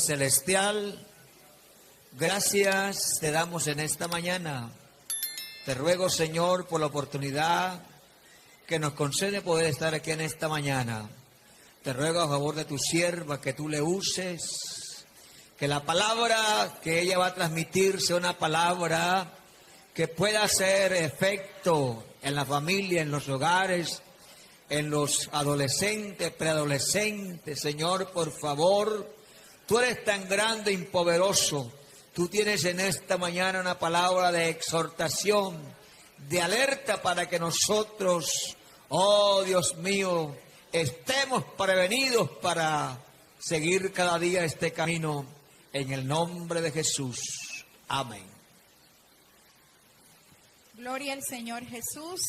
Celestial, gracias te damos en esta mañana. Te ruego, Señor, por la oportunidad que nos concede poder estar aquí en esta mañana. Te ruego a favor de tu sierva que tú le uses, que la palabra que ella va a transmitir sea una palabra que pueda hacer efecto en la familia, en los hogares, en los adolescentes, preadolescentes. Señor, por favor, tú eres tan grande y poderoso. Tú tienes en esta mañana una palabra de exhortación, de alerta para que nosotros, oh Dios mío, estemos prevenidos para seguir cada día este camino en el nombre de Jesús. Amén. Gloria al Señor Jesús.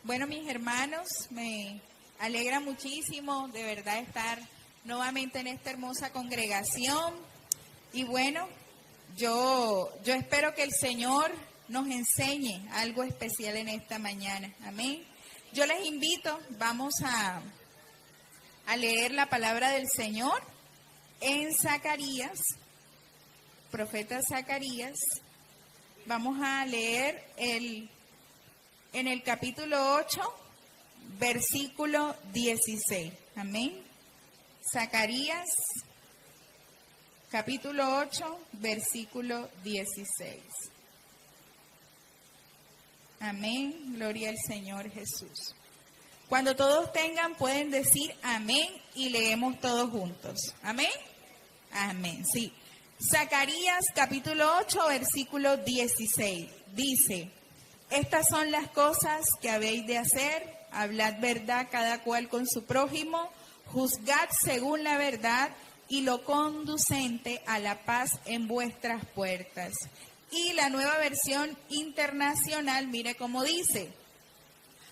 Bueno, mis hermanos, me alegra muchísimo de verdad estar nuevamente en esta hermosa congregación. Y bueno, yo espero que el Señor nos enseñe algo especial en esta mañana. Amén. Yo les invito, vamos a leer la palabra del Señor en Zacarías, profeta Zacarías. Vamos a leer en el capítulo 8, versículo 16. Amén. Zacarías, capítulo 8, versículo 16. Amén. Gloria al Señor Jesús. Cuando todos tengan, pueden decir amén y leemos todos juntos. Amén. Amén. Sí. Zacarías capítulo 8, versículo 16. Dice: estas son las cosas que habéis de hacer. Hablad verdad cada cual con su prójimo. Juzgad según la verdad y lo conducente a la paz en vuestras puertas. Y la Nueva Versión Internacional, mire cómo dice: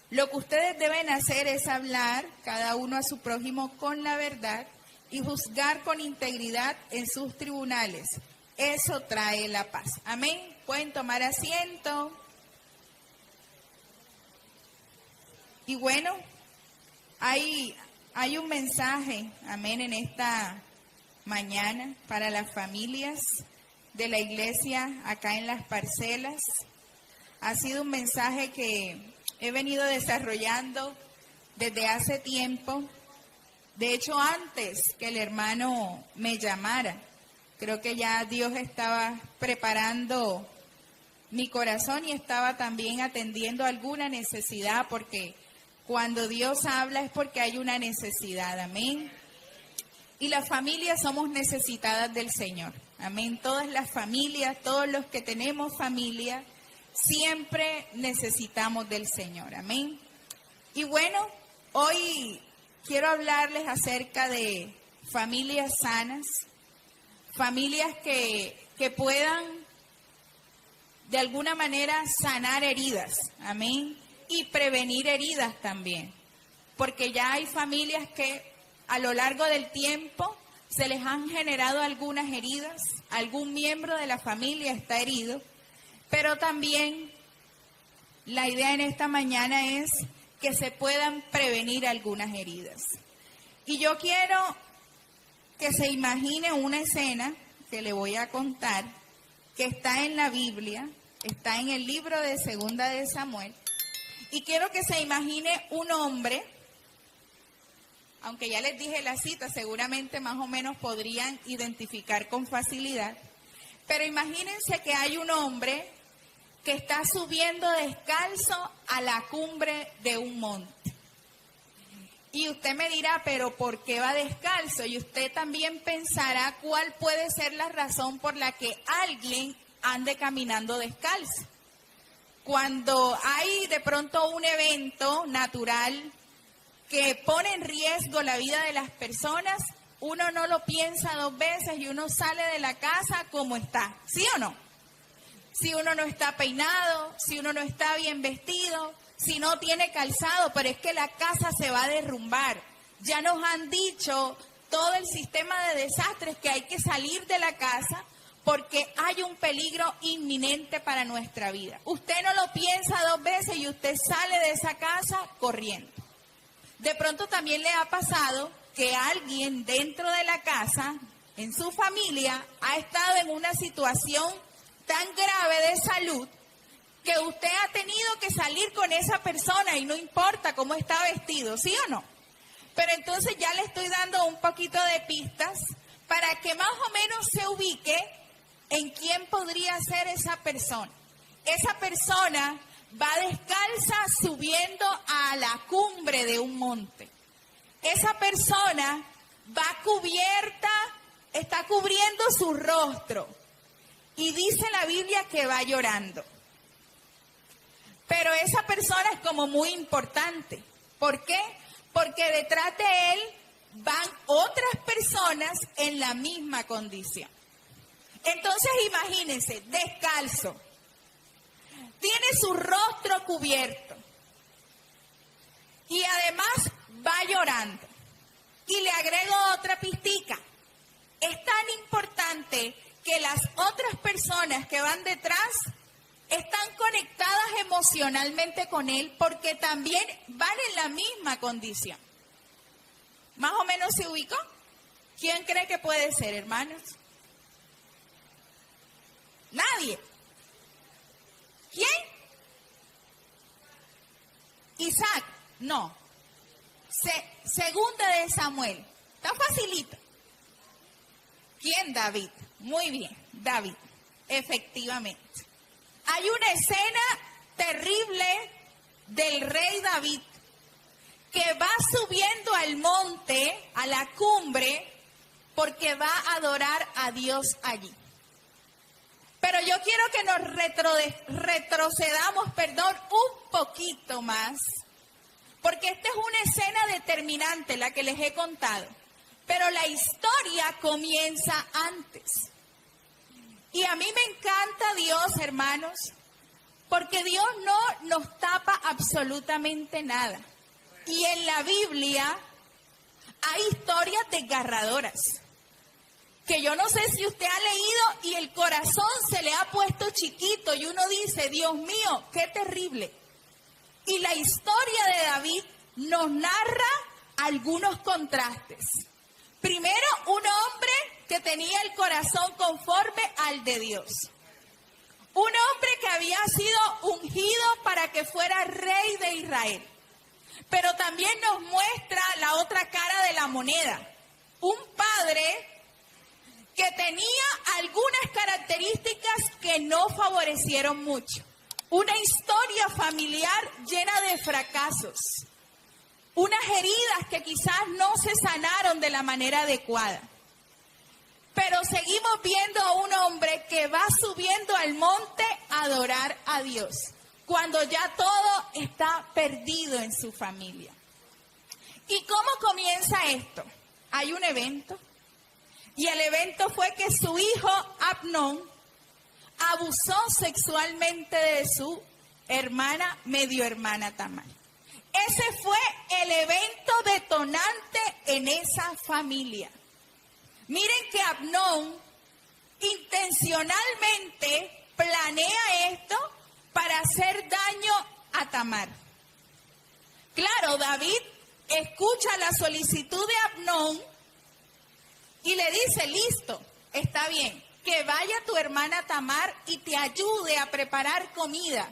lo que ustedes deben hacer es hablar cada uno a su prójimo con la verdad y juzgar con integridad en sus tribunales. Eso trae la paz. Amén. Pueden tomar asiento. Y bueno, hay un mensaje, amén, en esta mañana para las familias de la iglesia acá en Las Parcelas. Ha sido un mensaje que he venido desarrollando desde hace tiempo. De hecho, antes que el hermano me llamara, creo que ya Dios estaba preparando mi corazón y estaba también atendiendo alguna necesidad, porque cuando Dios habla es porque hay una necesidad. Amén. Y las familias somos necesitadas del Señor. Amén. Todas las familias, todos los que tenemos familia, siempre necesitamos del Señor. Amén. Y bueno, hoy quiero hablarles acerca de familias sanas, familias que puedan de alguna manera sanar heridas, amén, y prevenir heridas también, porque ya hay familias que a lo largo del tiempo se les han generado algunas heridas, algún miembro de la familia está herido, pero también la idea en esta mañana es que se puedan prevenir algunas heridas. Y yo quiero que se imagine una escena que le voy a contar, que está en la Biblia, está en el libro de Segunda de Samuel, y quiero que se imagine un hombre, aunque ya les dije la cita, seguramente más o menos podrían identificar con facilidad, pero imagínense que hay un hombre que está subiendo descalzo a la cumbre de un monte. Y usted me dirá, pero ¿por qué va descalzo? Y usted también pensará cuál puede ser la razón por la que alguien ande caminando descalzo. Cuando hay de pronto un evento natural que pone en riesgo la vida de las personas, uno no lo piensa dos veces y uno sale de la casa como está, ¿sí o no? Si uno no está peinado, si uno no está bien vestido, si no tiene calzado, pero es que la casa se va a derrumbar. Ya nos han dicho todo el sistema de desastres que hay que salir de la casa porque hay un peligro inminente para nuestra vida. Usted no lo piensa dos veces y usted sale de esa casa corriendo. De pronto también le ha pasado que alguien dentro de la casa, en su familia ha estado en una situación tan grave de salud que usted ha tenido que salir con esa persona y no importa cómo está vestido, ¿sí o no? Pero entonces ya le estoy dando un poquito de pistas para que más o menos se ubique en quién podría ser esa persona. Esa persona va descalza subiendo a la cumbre de un monte. Esa persona va cubierta, está cubriendo su rostro. Y dice la Biblia que va llorando. Pero esa persona es como muy importante. ¿Por qué? Porque detrás de él van otras personas en la misma condición. Entonces imagínense, descalzo. Tiene su rostro cubierto. Y además va llorando. Y le agrego otra pistica. Es tan importante que las otras personas que van detrás están conectadas emocionalmente con él porque también van en la misma condición. ¿Más o menos se ubicó? ¿Quién cree que puede ser, hermanos? Nadie. ¿Quién? Isaac. No. Segunda de Samuel. Está facilito. ¿Quién? David. Muy bien, David. Efectivamente. Hay una escena terrible del rey David que va subiendo al monte, a la cumbre, porque va a adorar a Dios allí. Pero yo quiero que nos retrocedamos, un poquito más, porque esta es una escena determinante, la que les he contado. Pero la historia comienza antes. Y a mí me encanta Dios, hermanos, porque Dios no nos tapa absolutamente nada. Y en la Biblia hay historias desgarradoras, que yo no sé si usted ha leído y el corazón se le ha puesto chiquito y uno dice, Dios mío, qué terrible. Y la historia de David nos narra algunos contrastes. Primero, un hombre que tenía el corazón conforme al de Dios. Un hombre que había sido ungido para que fuera rey de Israel. Pero también nos muestra la otra cara de la moneda. Un padre que tenía algunas características que no favorecieron mucho. Una historia familiar llena de fracasos. Unas heridas que quizás no se sanaron de la manera adecuada. Pero seguimos viendo a un hombre que va subiendo al monte a adorar a Dios, cuando ya todo está perdido en su familia. ¿Y cómo comienza esto? Hay un evento, y el evento fue que su hijo Amnón abusó sexualmente de su hermana, medio hermana Tamar. Ese fue el evento detonante en esa familia. Miren que Amnón intencionalmente planea esto para hacer daño a Tamar. Claro, David escucha la solicitud de Amnón y le dice, listo, está bien, que vaya tu hermana Tamar y te ayude a preparar comida.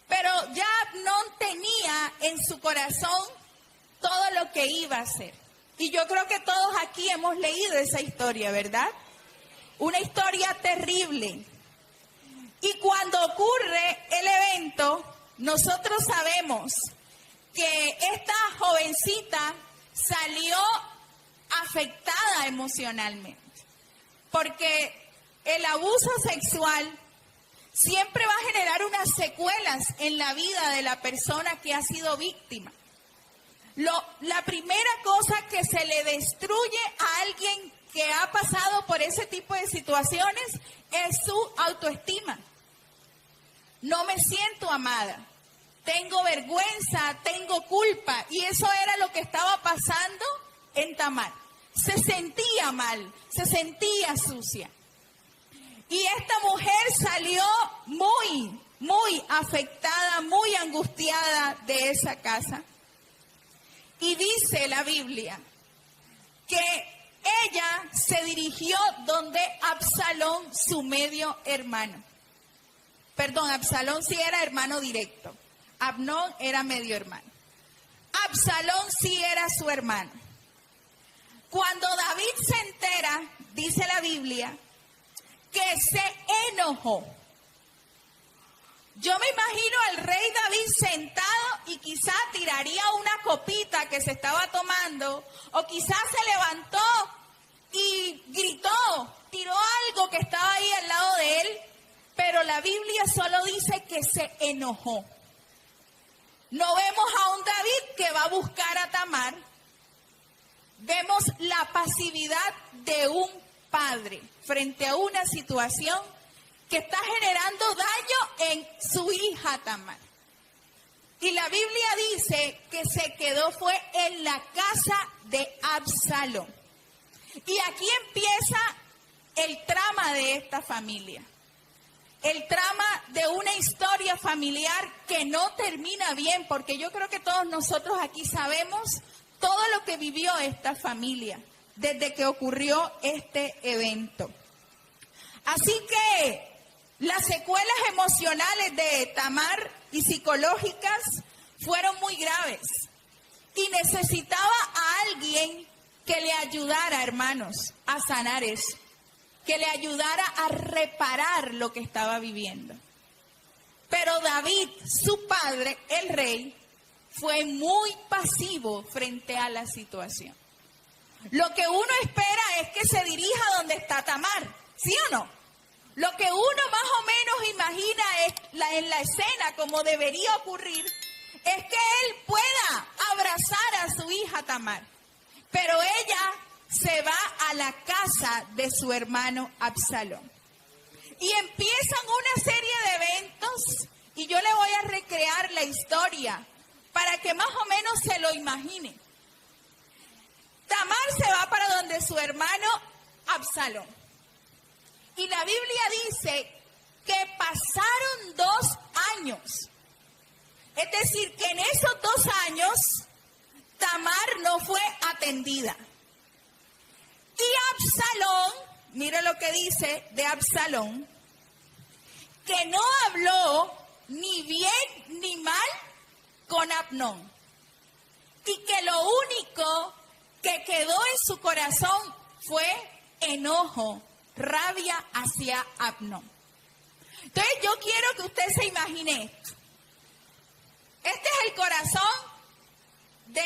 Pero ya Amnón tenía en su corazón todo lo que iba a hacer. Y yo creo que todos aquí hemos leído esa historia, ¿verdad? Una historia terrible. Y cuando ocurre el evento, nosotros sabemos que esta jovencita salió afectada emocionalmente. Porque el abuso sexual siempre va a generar unas secuelas en la vida de la persona que ha sido víctima. La primera cosa que se le destruye a alguien que ha pasado por ese tipo de situaciones es su autoestima. No me siento amada, tengo vergüenza, tengo culpa, y eso era lo que estaba pasando en Tamar. Se sentía mal, se sentía sucia. Y esta mujer salió muy afectada, muy angustiada de esa casa. Y dice la Biblia que ella se dirigió donde Absalón, su medio hermano. Perdón, Absalón sí era hermano directo. Amnón era medio hermano. Absalón sí era su hermano. Cuando David se entera, dice la Biblia, que se enojó. Yo me imagino al rey David sentado y quizá tiraría una copita que se estaba tomando, o quizás se levantó y gritó, tiró algo que estaba ahí al lado de él, pero la Biblia solo dice que se enojó. No vemos a un David que va a buscar a Tamar, vemos la pasividad de un padre frente a una situación que está generando daño en su hija Tamar. Y la Biblia dice que se quedó fue en la casa de Absalón. Y aquí empieza el trama de esta familia. El trama de una historia familiar que no termina bien, porque yo creo que todos nosotros aquí sabemos todo lo que vivió esta familia desde que ocurrió este evento. Así que las secuelas emocionales de Tamar y psicológicas fueron muy graves y necesitaba a alguien que le ayudara, hermanos, a sanar eso, que le ayudara a reparar lo que estaba viviendo. Pero David, su padre, el rey, fue muy pasivo frente a la situación. Lo que uno espera es que se dirija donde está Tamar, ¿sí o no? Lo que uno más o menos imagina es en la escena como debería ocurrir, es que él pueda abrazar a su hija Tamar. Pero ella se va a la casa de su hermano Absalón. Y empiezan una serie de eventos y yo le voy a recrear la historia para que más o menos se lo imagine. Tamar se va para donde su hermano Absalón. Y la Biblia dice que pasaron 2 años. Es decir, que en esos 2 años Tamar no fue atendida. Y Absalón, mire lo que dice de Absalón, que no habló ni bien ni mal con Amnón. Y que lo único que quedó en su corazón fue enojo, rabia hacia Amnón. Entonces yo quiero que usted se imagine esto. Este es el corazón de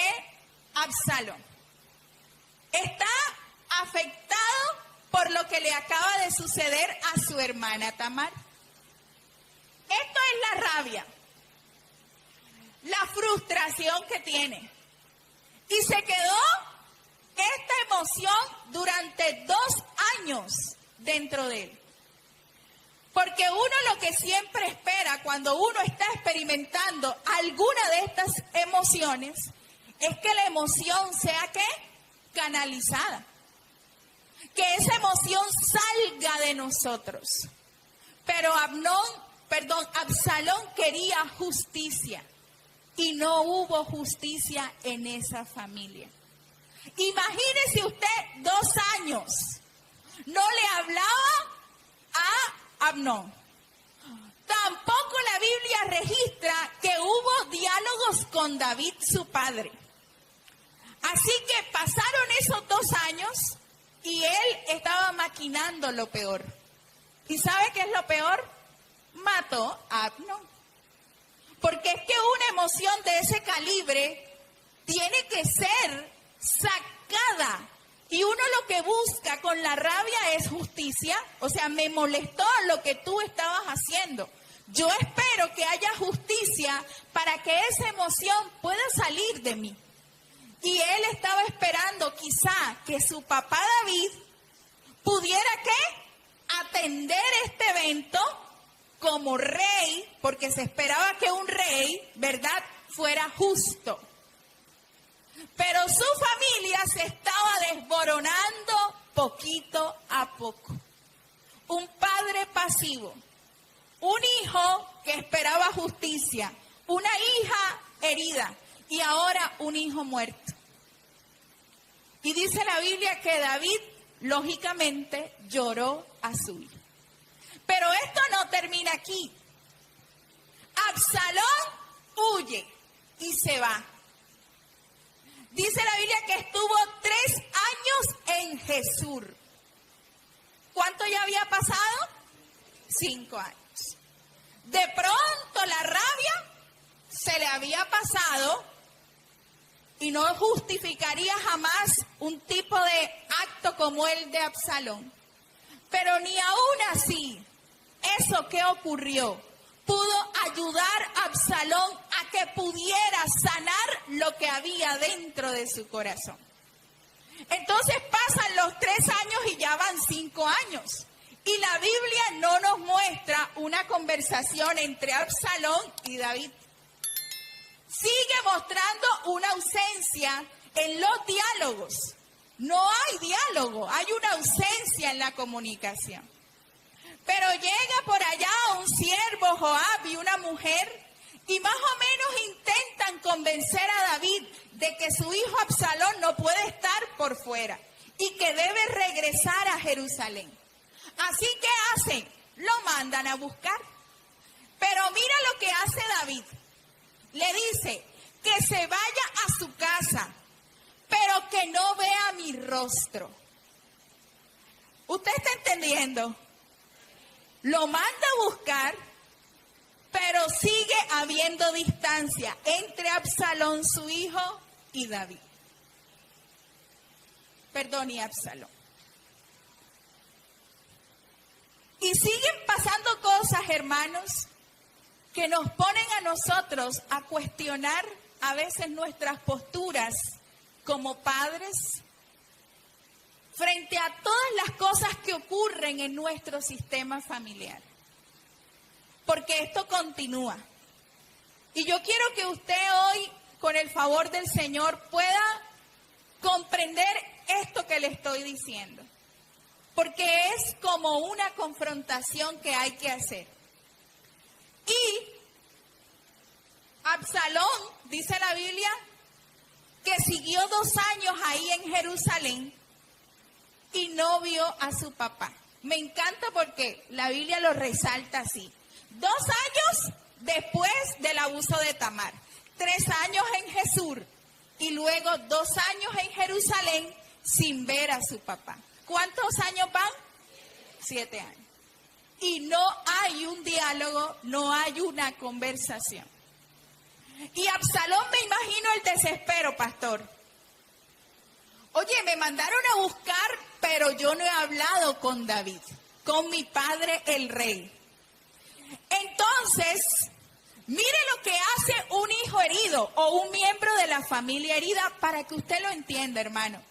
Absalón. Está afectado por lo que le acaba de suceder a su hermana Tamar. Esto es la rabia, la frustración que tiene. Y se quedó esta emoción durante 2 años dentro de él. Porque uno lo que siempre espera cuando uno está experimentando alguna de estas emociones es que la emoción sea ¿qué? Canalizada. Que esa emoción salga de nosotros. Pero Absalón quería justicia y no hubo justicia en esa familia. Imagínese usted 2 años, no le hablaba a Amnón. Tampoco la Biblia registra que hubo diálogos con David, su padre. Así que pasaron esos 2 años y él estaba maquinando lo peor. ¿Y sabe qué es lo peor? Mató a Amnón. Porque es que una emoción de ese calibre tiene que ser sacada. Y uno lo que busca con la rabia es justicia. O sea, me molestó lo que tú estabas haciendo. Yo espero que haya justicia para que esa emoción pueda salir de mí. Y él estaba esperando quizá que su papá David pudiera ¿qué? Atender este evento como rey, porque se esperaba que un rey, ¿verdad?, fuera justo. Pero su familia se estaba desboronando poquito a poco. Un padre pasivo, un hijo que esperaba justicia, una hija herida y ahora un hijo muerto. Y dice la Biblia que David, lógicamente, lloró a su hijo. Pero esto no termina aquí. Absalón huye y se va. Dice la Biblia que estuvo 3 años en Jesús. ¿Cuánto ya había pasado? 5 años. De pronto la rabia se le había pasado y no justificaría jamás un tipo de acto como el de Absalón. Pero ni aún así, eso que ocurrió pudo ayudar a Absalón a que pudiera sanar lo que había dentro de su corazón. Entonces pasan los 3 años y ya van 5 años. Y la Biblia no nos muestra una conversación entre Absalón y David. Sigue mostrando una ausencia en los diálogos. No hay diálogo, hay una ausencia en la comunicación. Pero llega por allá un siervo, Joab, y una mujer, y más o menos intentan convencer a David de que su hijo Absalón no puede estar por fuera y que debe regresar a Jerusalén. Así que hacen, lo mandan a buscar. Pero mira lo que hace David. Le dice que se vaya a su casa, pero que no vea mi rostro. ¿Usted está entendiendo? Lo manda a buscar, pero sigue habiendo distancia entre Absalón, su hijo, y David. Perdón, y Absalón. Y siguen pasando cosas, hermanos, que nos ponen a nosotros a cuestionar a veces nuestras posturas como padres frente a todas las cosas que ocurren en nuestro sistema familiar. Porque esto continúa. Y yo quiero que usted hoy, con el favor del Señor, pueda comprender esto que le estoy diciendo. Porque es como una confrontación que hay que hacer. Y Absalón, dice la Biblia, que siguió 2 años ahí en Jerusalén y no vio a su papá. Me encanta porque la Biblia lo resalta así. 2 años después del abuso de Tamar, 3 años en Jesús y luego 2 años en Jerusalén sin ver a su papá. ¿Cuántos años van? 7 años. Y no hay un diálogo, no hay una conversación. Y Absalón, me imagino el desespero, pastor. Oye, me mandaron a buscar, pero yo no he hablado con David, con mi padre el rey. Entonces, mire lo que hace un hijo herido o un miembro de la familia herida para que usted lo entienda, hermano.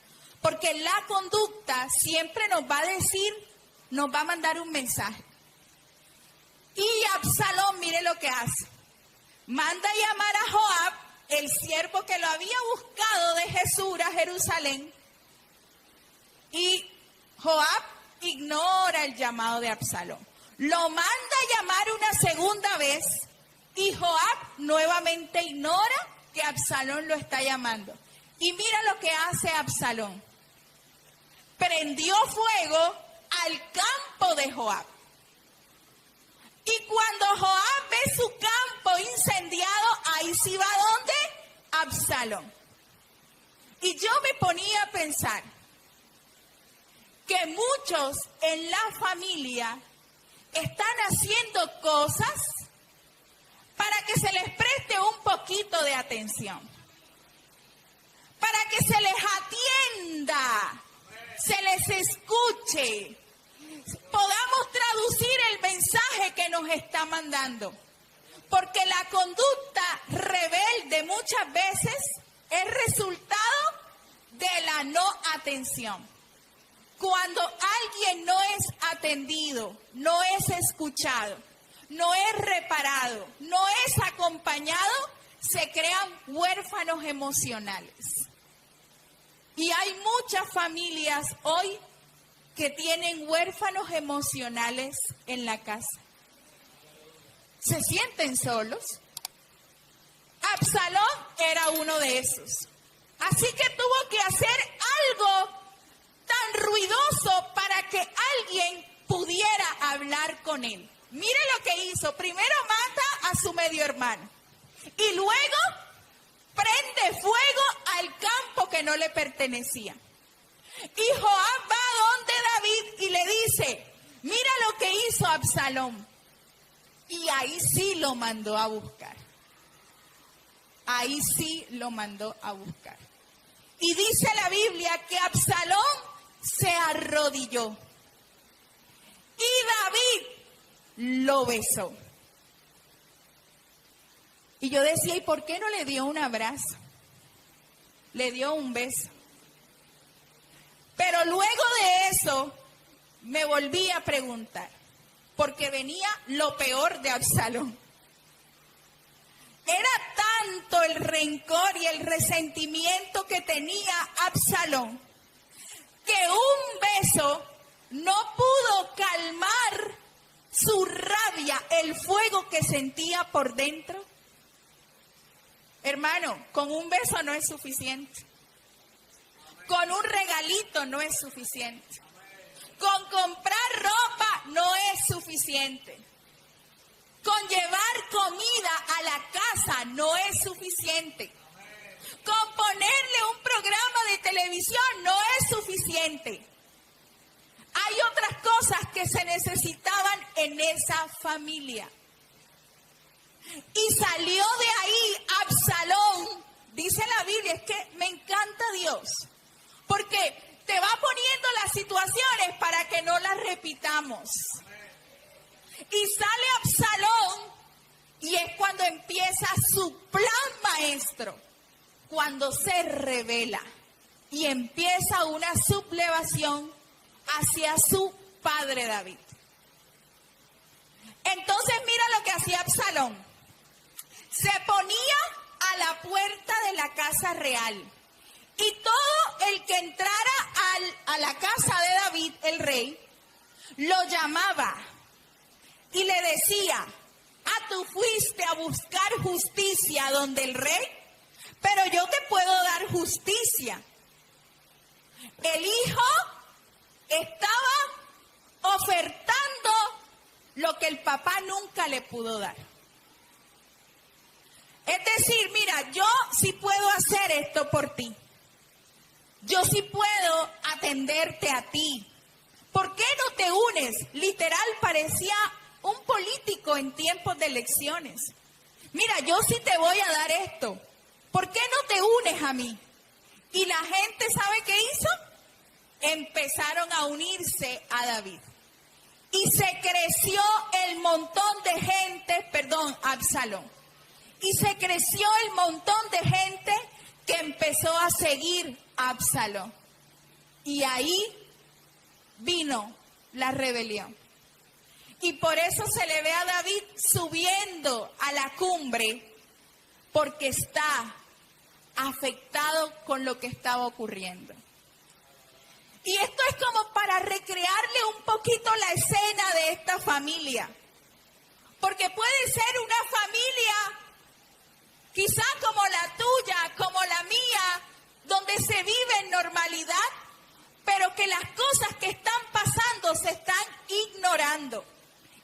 Porque la conducta siempre nos va a decir, nos va a mandar un mensaje. Y Absalón, mire lo que hace. Manda a llamar a Joab, el siervo que lo había buscado de Jesús a Jerusalén. Y Joab ignora el llamado de Absalón. Lo manda a llamar una segunda vez y Joab nuevamente ignora que Absalón lo está llamando. Y mira lo que hace Absalón. Prendió fuego al campo de Joab. Y cuando Joab ve su campo incendiado, ahí sí va ¿dónde? Absalón. Y yo me ponía a pensar que muchos en la familia están haciendo cosas para que se les preste un poquito de atención, para que se les atienda, se les escuche, podamos traducir el mensaje que nos está mandando. Porque la conducta rebelde muchas veces es resultado de la no atención. Cuando alguien no es atendido, no es escuchado, no es reparado, no es acompañado, se crean huérfanos emocionales. Y hay muchas familias hoy que tienen huérfanos emocionales en la casa. Se sienten solos. Absalón era uno de esos. Así que tuvo que hacer algo tan ruidoso para que alguien pudiera hablar con él. Mire lo que hizo. Primero mata a su medio hermano y luego prende fuego al campo que no le pertenecía. Y Joab va donde David y le dice, mira lo que hizo Absalón. Y ahí sí lo mandó a buscar. Ahí sí lo mandó a buscar. Y dice la Biblia que Absalón se arrodilló. Y David lo besó. Y yo decía, ¿y por qué no le dio un abrazo? Le dio un beso. Pero luego de eso me volví a preguntar, porque venía lo peor de Absalón. Era tanto el rencor y el resentimiento que tenía Absalón, que un beso no pudo calmar su rabia, el fuego que sentía por dentro. Hermano, con un beso no es suficiente. Con un regalito no es suficiente. Con comprar ropa no es suficiente. Con llevar comida a la casa no es suficiente. Con ponerle un programa de televisión no es suficiente. Hay otras cosas que se necesitaban en esa familia. Y salió de ahí Absalón. Dice la Biblia, es que me encanta Dios, porque te va poniendo las situaciones para que no las repitamos. Y sale Absalón y es cuando empieza su plan maestro, cuando se revela y empieza una sublevación hacia su padre David. Entonces mira lo que hacía Absalón. Se ponía a la puerta de la casa real y todo el que entrara a la casa de David, el rey, lo llamaba y le decía, tú fuiste a buscar justicia donde el rey, pero yo te puedo dar justicia. El hijo estaba ofertando lo que el papá nunca le pudo dar. Es decir, mira, yo sí puedo hacer esto por ti. Yo sí puedo atenderte a ti. ¿Por qué no te unes? Literal, parecía un político en tiempos de elecciones. Mira, yo sí te voy a dar esto. ¿Por qué no te unes a mí? Y la gente, ¿sabe qué hizo? Empezaron a unirse a David. Y se creció el montón de gente, Absalón. Y se creció el montón de gente que empezó a seguir a Absalón. Y ahí vino la rebelión. Y por eso se le ve a David subiendo a la cumbre, porque está afectado con lo que estaba ocurriendo. Y esto es como para recrearle un poquito la escena de esta familia. Porque puede ser una familia quizá como la tuya, como la mía, donde se vive en normalidad, pero que las cosas que están pasando se están ignorando.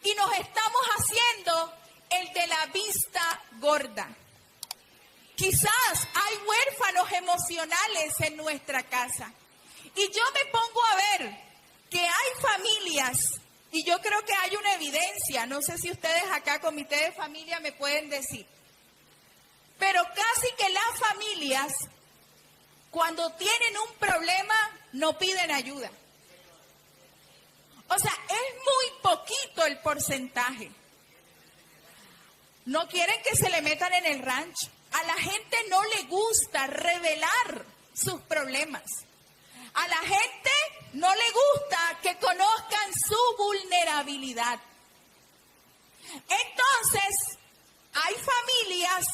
Y nos estamos haciendo el de la vista gorda. Quizás hay huérfanos emocionales en nuestra casa. Y yo me pongo a ver que hay familias, y yo creo que hay una evidencia, no sé si ustedes acá, comité de familia, me pueden decir. Pero casi que las familias, cuando tienen un problema, no piden ayuda. O sea, es muy poquito el porcentaje. No quieren que se le metan en el rancho. A la gente no le gusta revelar sus problemas. A la gente no le gusta que conozcan su vulnerabilidad. Entonces, hay familias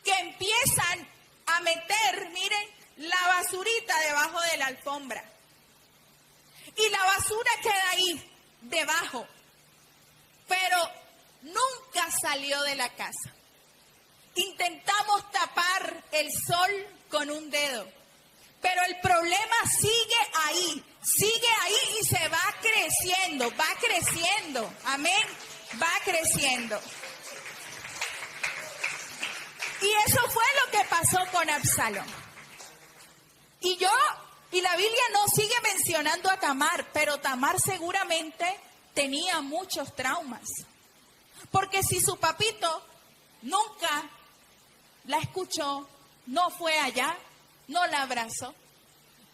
que empiezan a meter, miren, la basurita debajo de la alfombra. Y la basura queda ahí, debajo. Pero nunca salió de la casa. Intentamos tapar el sol con un dedo. Pero el problema sigue ahí y se va creciendo, amén, va creciendo. Y eso fue lo que pasó con Absalón. Y la Biblia no sigue mencionando a Tamar, pero Tamar seguramente tenía muchos traumas. Porque si su papito nunca la escuchó, no fue allá, no la abrazó,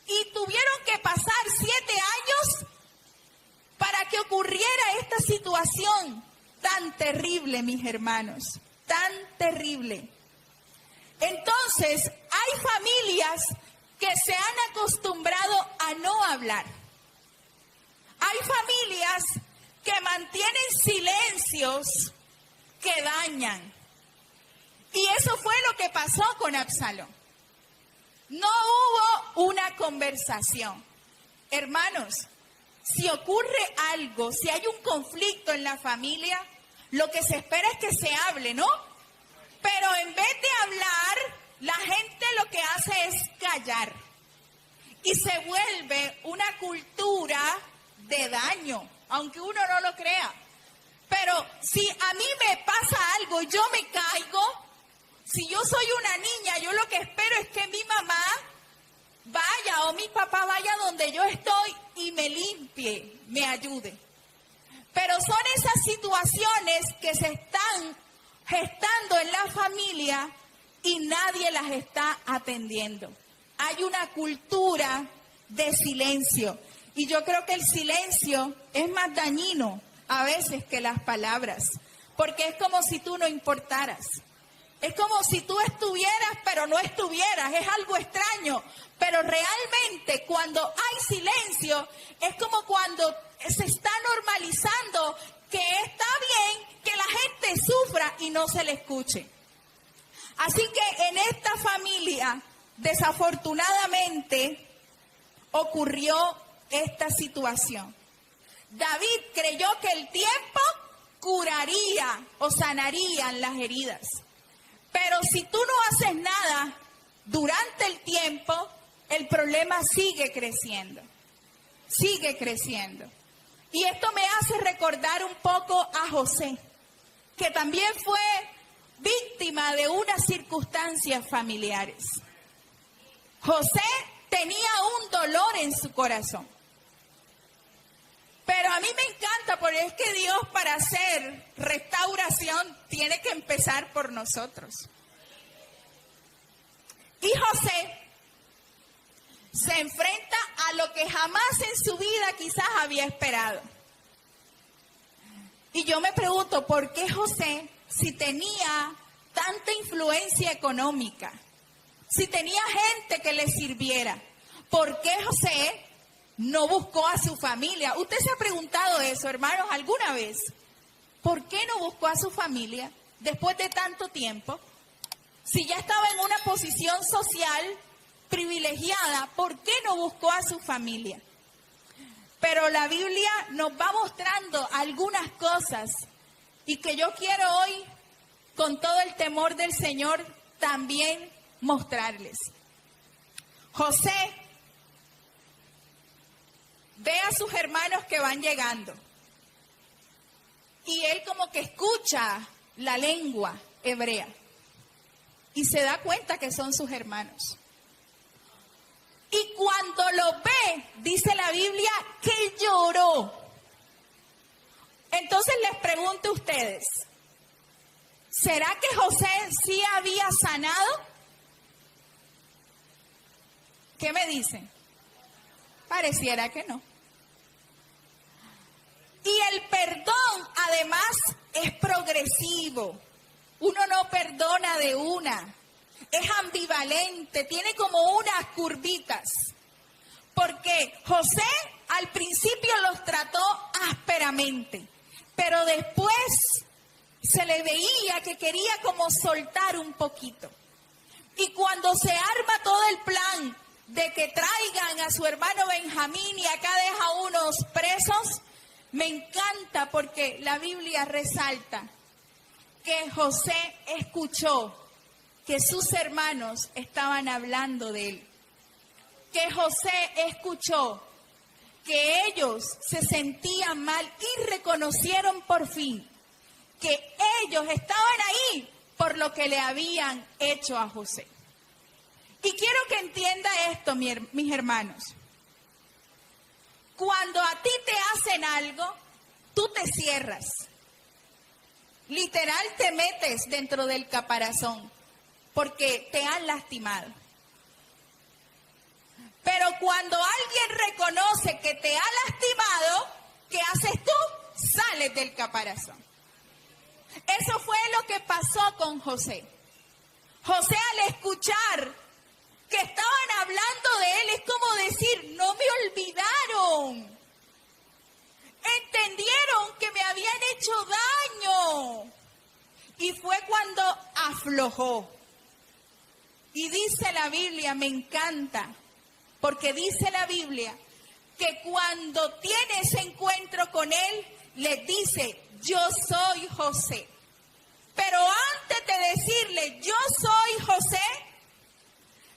y tuvieron que pasar 7 años para que ocurriera esta situación tan terrible, mis hermanos, tan terrible. Entonces, hay familias que se han acostumbrado a no hablar. Hay familias que mantienen silencios que dañan. Y eso fue lo que pasó con Absalón. No hubo una conversación. Hermanos, si ocurre algo, si hay un conflicto en la familia, lo que se espera es que se hable, ¿no? Pero en vez de hablar, la gente lo que hace es callar. Y se vuelve una cultura de daño, aunque uno no lo crea. Pero si a mí me pasa algo, yo me caigo. Si yo soy una niña, yo lo que espero es que mi mamá vaya o mi papá vaya donde yo estoy y me limpie, me ayude. Pero son esas situaciones que se están gestando en la familia y nadie las está atendiendo. Hay una cultura de silencio y yo creo que el silencio es más dañino a veces que las palabras, porque es como si tú no importaras. Es como si tú estuvieras, pero no estuvieras. Es algo extraño. Pero realmente cuando hay silencio, es como cuando se está normalizando que está bien que la gente sufra y no se le escuche. Así que en esta familia, desafortunadamente, ocurrió esta situación. David creyó que el tiempo curaría o sanaría las heridas. Pero si tú no haces nada durante el tiempo, el problema sigue creciendo. Sigue creciendo. Y esto me hace recordar un poco a José, que también fue víctima de unas circunstancias familiares. José tenía un dolor en su corazón. Pero a mí me encanta porque es que Dios para hacer restauración tiene que empezar por nosotros. Y José se enfrenta a lo que jamás en su vida quizás había esperado. Y yo me pregunto, ¿por qué José, si tenía tanta influencia económica, si tenía gente que le sirviera, por qué José no buscó a su familia? ¿Usted se ha preguntado eso, hermanos, alguna vez? ¿Por qué no buscó a su familia después de tanto tiempo? Si ya estaba en una posición social privilegiada, ¿por qué no buscó a su familia? Pero la Biblia nos va mostrando algunas cosas y que yo quiero hoy, con todo el temor del Señor, también mostrarles. José ve a sus hermanos que van llegando y él como que escucha la lengua hebrea y se da cuenta que son sus hermanos. Y cuando lo ve, dice la Biblia, que lloró. Entonces les pregunto a ustedes, ¿será que José sí había sanado? ¿Qué me dicen? Pareciera que no. Y el perdón, además, es progresivo. Uno no perdona de una. Es ambivalente, tiene como unas curvitas. Porque José al principio los trató ásperamente, pero después se le veía que quería como soltar un poquito. Y cuando se arma todo el plan de que traigan a su hermano Benjamín y acá deja unos presos, me encanta porque la Biblia resalta que José escuchó que sus hermanos estaban hablando de él. Que José escuchó que ellos se sentían mal y reconocieron por fin que ellos estaban ahí por lo que le habían hecho a José. Y quiero que entienda esto, mis hermanos. Cuando a ti te hacen algo, tú te cierras. Literal, te metes dentro del caparazón porque te han lastimado. Pero cuando alguien reconoce que te ha lastimado, ¿qué haces tú? Sales del caparazón. Eso fue lo que pasó con José. José, al escuchar que estaban hablando de él, es como decir, no me olvidaron. Entendieron que me habían hecho daño. Y fue cuando aflojó. Y dice la Biblia, me encanta, porque dice la Biblia que cuando tiene ese encuentro con él, le dice, yo soy José. Pero antes de decirle, yo soy José,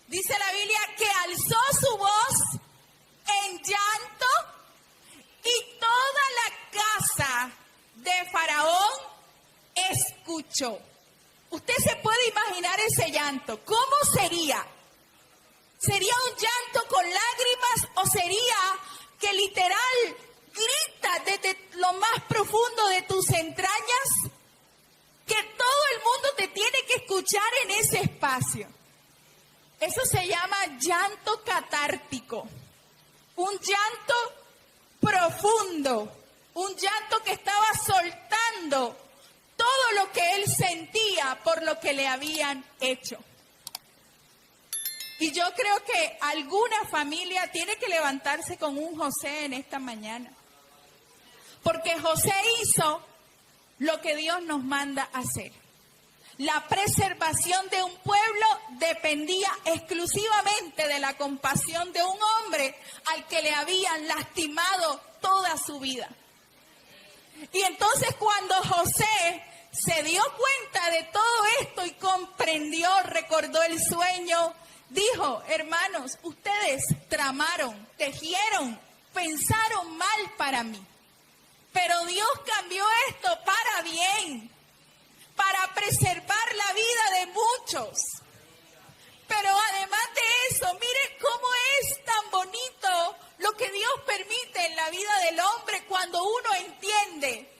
dice la Biblia que alzó su voz en llanto y toda la casa de Faraón escuchó. Usted se puede imaginar ese llanto. ¿Cómo sería? ¿Sería un llanto con lágrimas o sería que literal gritas desde lo más profundo de tus entrañas? Que todo el mundo te tiene que escuchar en ese espacio. Eso se llama llanto catártico. Un llanto profundo. Un llanto que estaba soltando todo lo que él sentía por lo que le habían hecho. Y yo creo que alguna familia tiene que levantarse con un José en esta mañana. Porque José hizo lo que Dios nos manda hacer. La preservación de un pueblo dependía exclusivamente de la compasión de un hombre al que le habían lastimado toda su vida. Y entonces cuando José se dio cuenta de todo esto y comprendió, recordó el sueño, dijo, hermanos, ustedes tramaron, tejieron, pensaron mal para mí. Pero Dios cambió esto para bien, para preservar la vida de muchos. Pero además de eso, mire cómo es tan bonito lo que Dios permite en la vida del hombre cuando uno entiende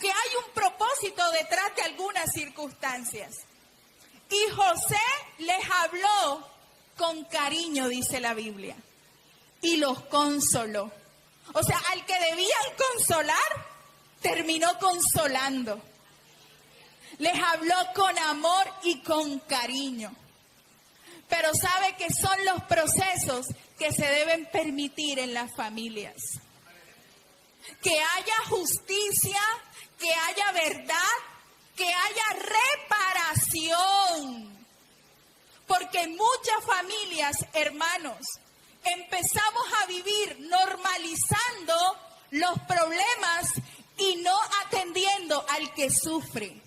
que hay un propósito detrás de algunas circunstancias. Y José les habló con cariño, dice la Biblia, y los consoló. O sea, al que debían consolar, terminó consolando. Les habló con amor y con cariño. Pero sabe que son los procesos que se deben permitir en las familias. Que haya justicia, que haya verdad, que haya reparación. Porque en muchas familias, hermanos, empezamos a vivir normalizando los problemas y no atendiendo al que sufre.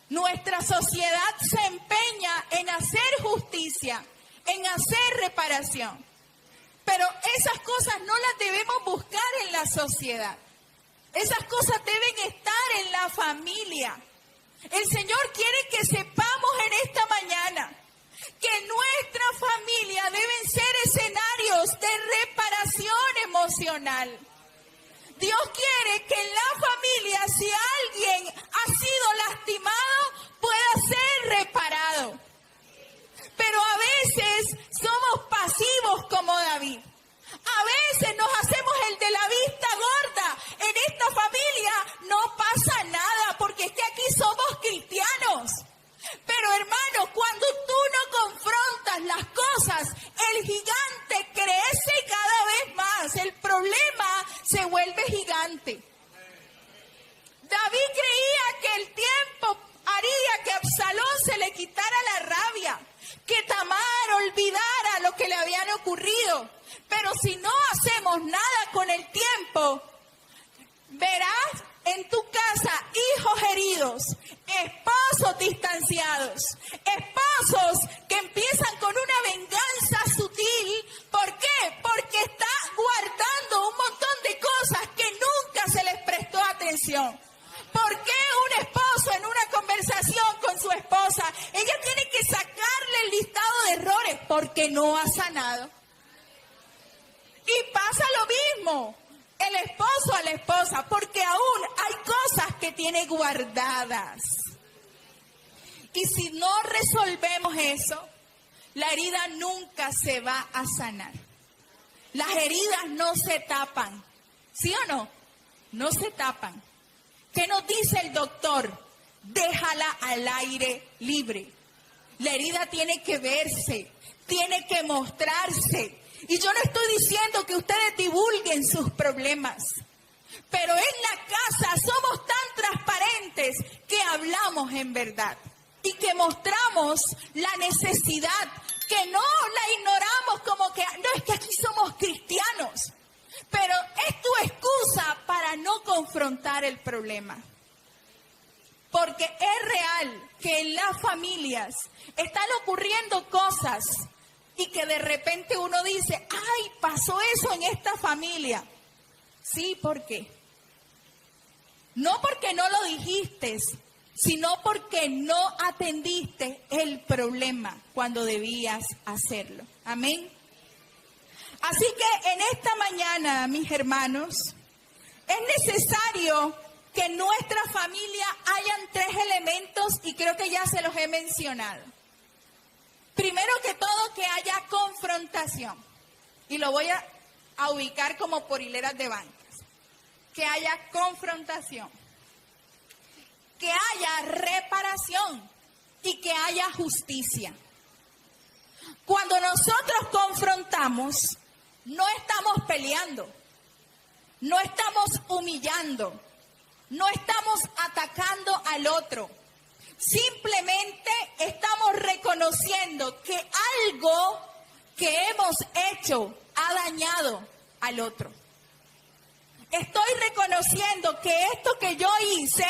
Nuestra sociedad se empeña en hacer justicia, en hacer reparación. Pero esas cosas no las debemos buscar en la sociedad. Esas cosas deben estar en la familia. El Señor quiere que sepamos en esta mañana que nuestra familia deben ser escenarios de reparación emocional. Dios quiere que en la familia, si alguien ha sido lastimado, pueda ser reparado. Pero a veces somos pasivos como David. A veces nos hacemos el de la vista gorda. En esta familia no pasa nada porque es que aquí somos cristianos. Pero hermanos, cuando tú no confrontas las cosas, el gigante crece cada vez más. El problema se vuelve gigante. David creía que el tiempo haría que Absalón se le quitara la rabia, que Tamar olvidara lo que le habían ocurrido. Pero si no hacemos nada con el tiempo, verás en tu casa hijos heridos, esposos distanciados, porque no ha sanado. Y pasa lo mismo, el esposo a la esposa, porque aún hay cosas que tiene guardadas. Y si no resolvemos eso, la herida nunca se va a sanar. Las heridas no se tapan, ¿sí o no? No se tapan. ¿Qué nos dice el doctor? Déjala al aire libre. La herida tiene que verse, tiene que mostrarse. Y yo no estoy diciendo que ustedes divulguen sus problemas, pero en la casa somos tan transparentes que hablamos en verdad y que mostramos la necesidad, que no la ignoramos como que, no, es que aquí somos cristianos, pero es tu excusa para no confrontar el problema. Porque es real que en las familias están ocurriendo cosas y que de repente uno dice, ay, pasó eso en esta familia. Sí, ¿por qué? No porque no lo dijiste, sino porque no atendiste el problema cuando debías hacerlo. Amén. Así que en esta mañana, mis hermanos, es necesario que en nuestra familia hayan 3 elementos y creo que ya se los he mencionado. Primero que todo, que haya confrontación. Y lo voy a ubicar como por hileras de bancas. Que haya confrontación. Que haya reparación y que haya justicia. Cuando nosotros confrontamos, no estamos peleando, no estamos humillando, no estamos atacando al otro. Simplemente estamos reconociendo que algo que hemos hecho ha dañado al otro. Estoy reconociendo que esto que yo hice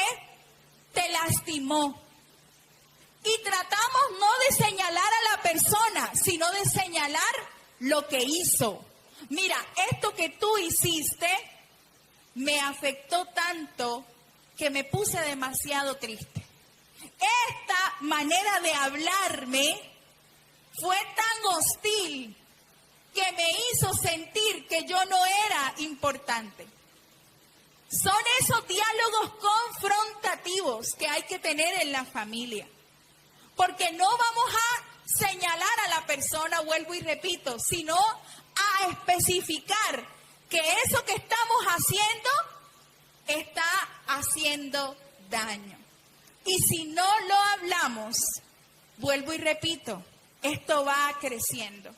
te lastimó. Y tratamos no de señalar a la persona, sino de señalar lo que hizo. Mira, esto que tú hiciste me afectó tanto que me puse demasiado triste. Esta manera de hablarme fue tan hostil que me hizo sentir que yo no era importante. Son esos diálogos confrontativos que hay que tener en la familia. Porque no vamos a señalar a la persona, vuelvo y repito, sino a especificar que eso que estamos haciendo está haciendo daño. Y si no lo hablamos, vuelvo y repito, esto va creciendo.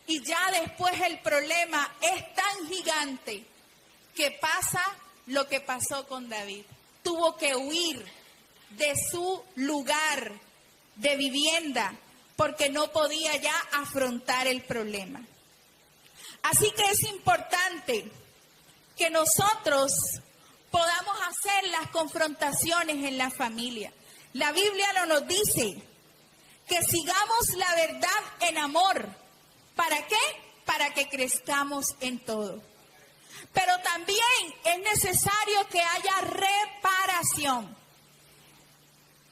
Y ya después el problema es tan gigante que pasa lo que pasó con David. Tuvo que huir de su lugar de vivienda porque no podía ya afrontar el problema. Así que es importante que nosotros podamos hacer las confrontaciones en la familia. La Biblia nos dice que sigamos la verdad en amor. ¿Para qué? Para que crezcamos en todo. Pero también es necesario que haya reparación.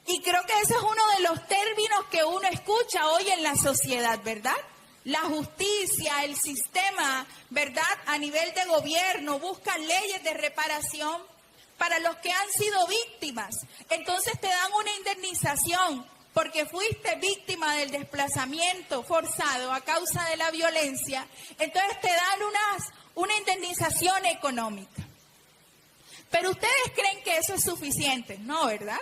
Y creo que ese es uno de los términos que uno escucha hoy en la sociedad, ¿verdad? La justicia, el sistema, ¿verdad? A nivel de gobierno buscan leyes de reparación para los que han sido víctimas. Entonces te dan una indemnización porque fuiste víctima del desplazamiento forzado a causa de la violencia. Entonces te dan una indemnización económica. Pero ustedes creen que eso es suficiente, ¿no, verdad?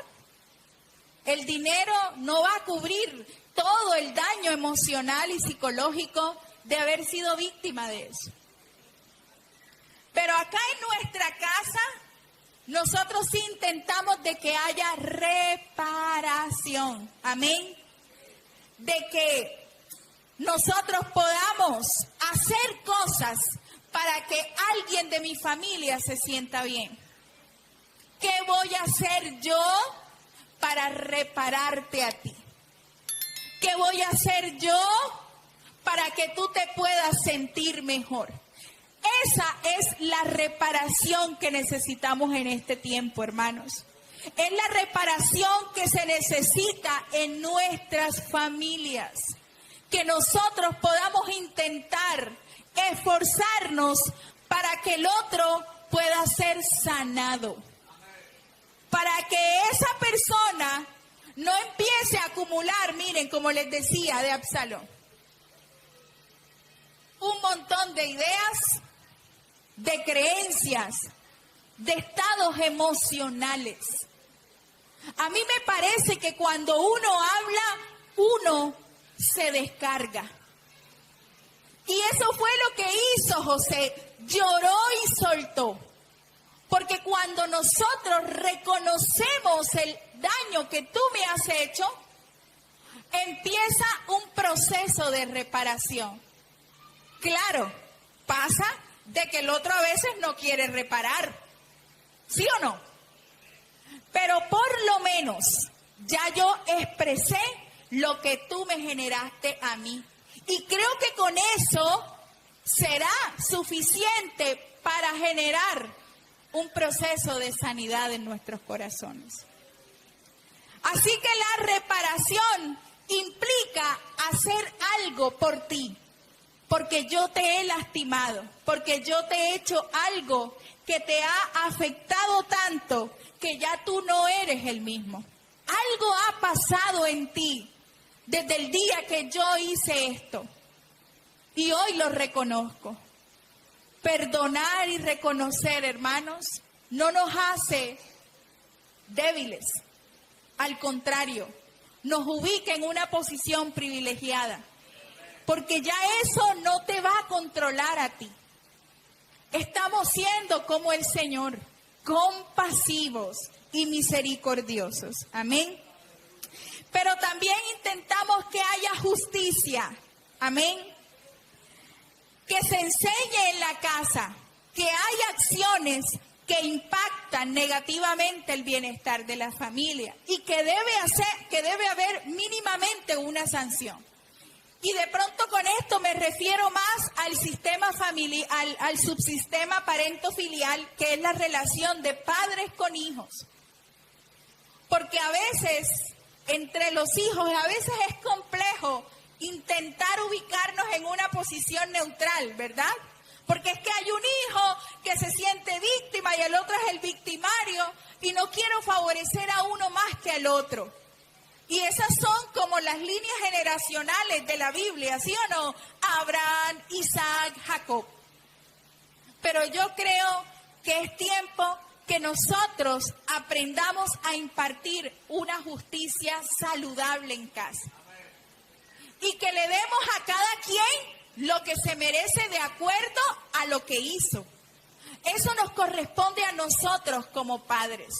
El dinero no va a cubrir todo el daño emocional y psicológico de haber sido víctima de eso. Pero acá en nuestra casa, nosotros sí intentamos de que haya reparación. Amén. De que nosotros podamos hacer cosas para que alguien de mi familia se sienta bien. ¿Qué voy a hacer yo para repararte a ti? ¿Qué voy a hacer yo para que tú te puedas sentir mejor? Esa es la reparación que necesitamos en este tiempo, hermanos. Es la reparación que se necesita en nuestras familias. que nosotros podamos intentar esforzarnos para que el otro pueda ser sanado. Para que esa persona no empiece a acumular, miren, como les decía de Absalón, un montón de ideas, de creencias, de estados emocionales. A mí me parece que cuando uno habla, uno se descarga. Y eso fue lo que hizo José, lloró y soltó. Porque cuando nosotros reconocemos el daño que tú me has hecho, empieza un proceso de reparación. Claro, pasa de que el otro a veces no quiere reparar, ¿sí o no? Pero por lo menos ya yo expresé lo que tú me generaste a mí. Y creo que con eso será suficiente para generar un proceso de sanidad en nuestros corazones. Así que la reparación implica hacer algo por ti, porque yo te he lastimado, porque yo te he hecho algo que te ha afectado tanto que ya tú no eres el mismo. Algo ha pasado en ti desde el día que yo hice esto y hoy lo reconozco. Perdonar y reconocer, hermanos, no nos hace débiles. Al contrario, nos ubica en una posición privilegiada. Porque ya eso no te va a controlar a ti. Estamos siendo como el Señor, compasivos y misericordiosos. Amén. Pero también intentamos que haya justicia. Amén. Que se enseñe en la casa que hay acciones que impactan negativamente el bienestar de la familia y que debe haber mínimamente una sanción. Y de pronto con esto me refiero más al sistema familiar, al subsistema parento-filial, que es la relación de padres con hijos. Porque a veces, entre los hijos, a veces es complejo intentar ubicarnos en una posición neutral, ¿verdad? Porque es que hay un hijo que se siente víctima y el otro es el victimario y no quiero favorecer a uno más que al otro. Y esas son como las líneas generacionales de la Biblia, ¿sí o no? Abraham, Isaac, Jacob. Pero yo creo que es tiempo que nosotros aprendamos a impartir una justicia saludable en casa. Y que le demos a cada quien lo que se merece de acuerdo a lo que hizo. Eso nos corresponde a nosotros como padres.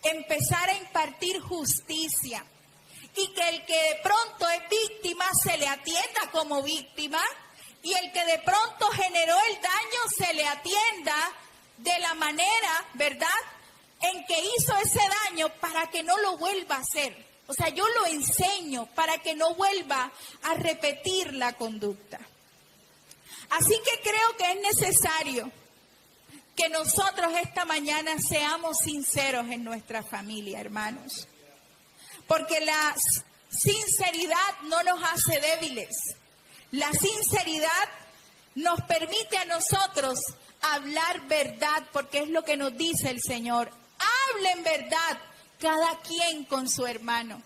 Empezar a impartir justicia. Y que el que de pronto es víctima se le atienda como víctima. Y el que de pronto generó el daño se le atienda de la manera, ¿verdad?, en que hizo ese daño para que no lo vuelva a hacer. O sea, yo lo enseño para que no vuelva a repetir la conducta. Así que creo que es necesario que nosotros esta mañana seamos sinceros en nuestra familia, hermanos. Porque la sinceridad no nos hace débiles. La sinceridad nos permite a nosotros hablar verdad, porque es lo que nos dice el Señor. Hablen verdad, cada quien con su hermano.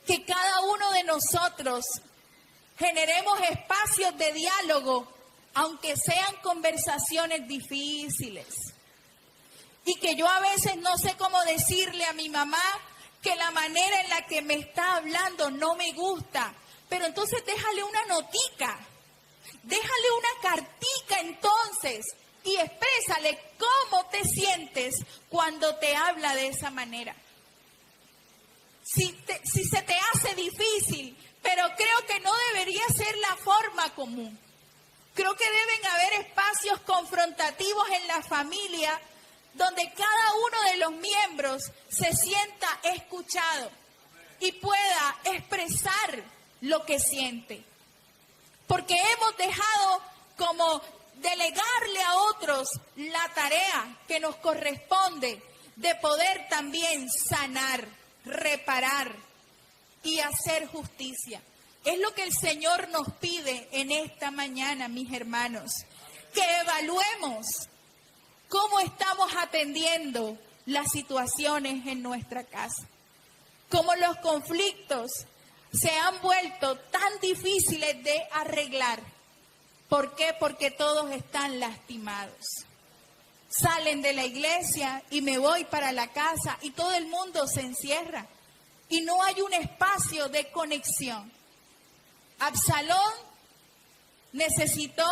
Que cada uno de nosotros generemos espacios de diálogo, aunque sean conversaciones difíciles. Y que yo a veces no sé cómo decirle a mi mamá que la manera en la que me está hablando no me gusta. Pero entonces déjale una notica, déjale una cartica entonces y exprésale cómo te sientes cuando te habla de esa manera. Si se te hace difícil, pero creo que no debería ser la forma común. Creo que deben haber espacios confrontativos en la familia donde cada uno de los miembros se sienta escuchado y pueda expresar lo que siente. Porque hemos dejado como delegarle a otros la tarea que nos corresponde de poder también sanar, reparar y hacer justicia. Es lo que el Señor nos pide en esta mañana, mis hermanos, que evaluemos cómo estamos atendiendo las situaciones en nuestra casa, cómo los conflictos se han vuelto tan difíciles de arreglar. ¿Por qué? Porque todos están lastimados. Salen de la iglesia y me voy para la casa y todo el mundo se encierra y no hay un espacio de conexión. Absalón necesitó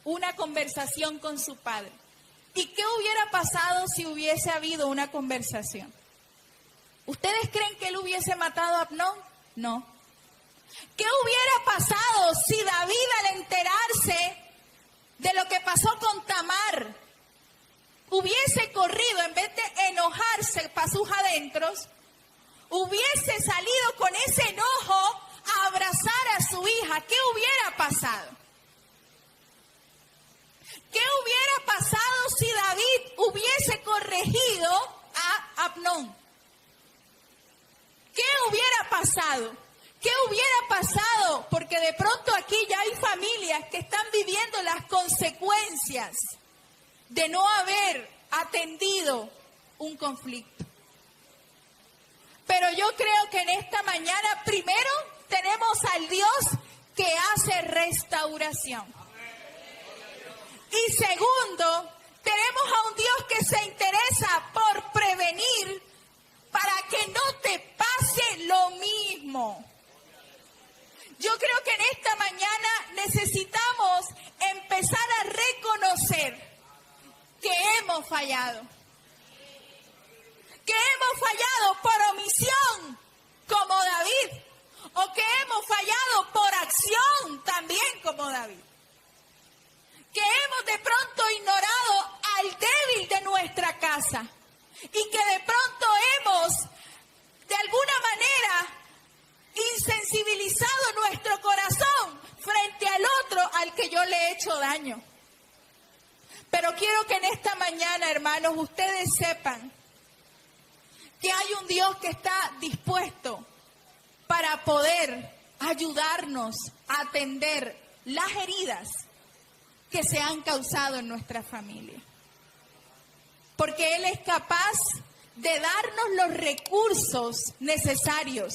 una conversación con su padre. ¿Y qué hubiera pasado si hubiese habido una conversación? ¿Ustedes creen que él hubiese matado a Abnón? No. ¿Qué hubiera pasado si David, al enterarse de lo que pasó con Tamar, hubiese corrido, en vez de enojarse para sus adentros, hubiese salido con ese enojo a abrazar a su hija? ¿Qué hubiera pasado? ¿Qué hubiera pasado si David hubiese corregido a Abnón? ¿Qué hubiera pasado? ¿Qué hubiera pasado? Porque de pronto aquí ya hay familias que están viviendo las consecuencias de no haber atendido un conflicto. Pero yo creo que en esta mañana primero tenemos al Dios que hace restauración. Y segundo, tenemos a un Dios que se interesa por prevenir para que no te pase lo mismo. Yo creo que en esta mañana necesitamos empezar a reconocer que hemos fallado. Que hemos fallado por omisión, como David, o que hemos fallado por acción también, como David. Que hemos de pronto ignorado al débil de nuestra casa y que de pronto hemos, de alguna manera, insensibilizado nuestro corazón frente al otro al que yo le he hecho daño. Pero quiero que en esta mañana, hermanos, ustedes sepan que hay un Dios que está dispuesto para poder ayudarnos a atender las heridas que se han causado en nuestra familia. Porque Él es capaz de darnos los recursos necesarios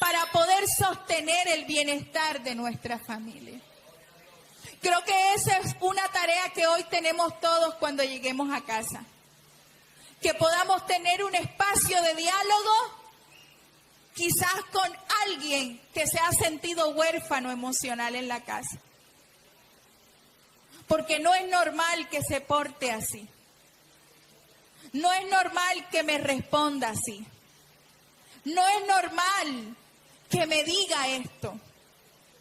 para poder sostener el bienestar de nuestra familia. Creo que esa es una tarea que hoy tenemos todos cuando lleguemos a casa. Que podamos tener un espacio de diálogo, quizás con alguien que se ha sentido huérfano emocional en la casa. Porque no es normal que se porte así. No es normal que me responda así. No es normal que me diga esto.